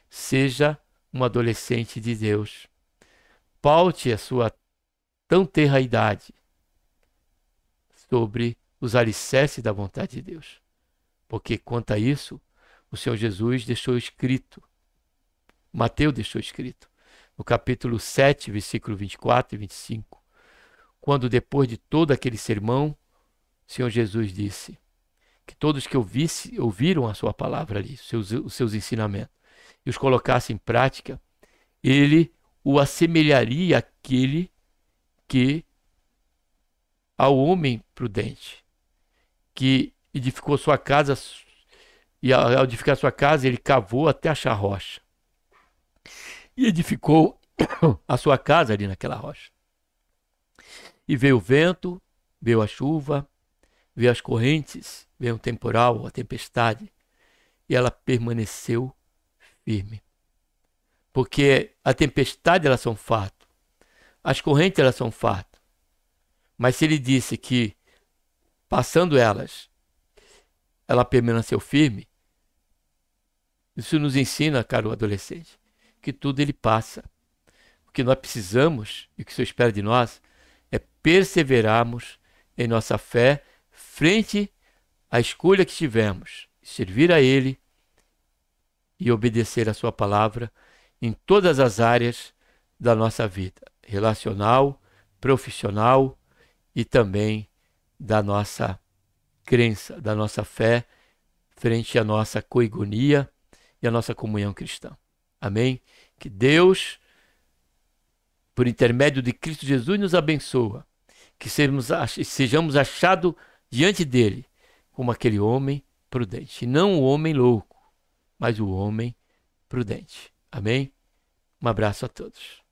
seja um adolescente de Deus. Paute a sua tão tenra idade sobre os alicerces da vontade de Deus. Porque quanto a isso, o Senhor Jesus deixou escrito, Mateus deixou escrito, no capítulo 7, versículo 24 e 25, quando depois de todo aquele sermão, o Senhor Jesus disse que todos que ouviram a sua palavra ali, os seus ensinamentos, e os colocassem em prática, ele o assemelharia àquele que ao homem prudente, que edificou sua casa, e ao edificar sua casa, ele cavou até achar rocha. E edificou a sua casa ali naquela rocha. E veio o vento, veio a chuva, veio as correntes, veio o temporal, a tempestade, e ela permaneceu firme. Porque a tempestade, elas são fato. As correntes, elas são fato. Mas se ele disse que, passando elas, ela permaneceu firme, isso nos ensina, caro adolescente, que tudo ele passa. O que nós precisamos, e o que o Senhor espera de nós, é perseverarmos em nossa fé frente à escolha que tivemos, servir a Ele e obedecer a sua palavra em todas as áreas da nossa vida, relacional, profissional e também da nossa crença, da nossa fé frente à nossa coinonia e à nossa comunhão cristã. Amém? Que Deus, por intermédio de Cristo Jesus, nos abençoa, que sejamos achados diante dele como aquele homem prudente, e não o homem louco, mas o homem prudente. Amém? Um abraço a todos.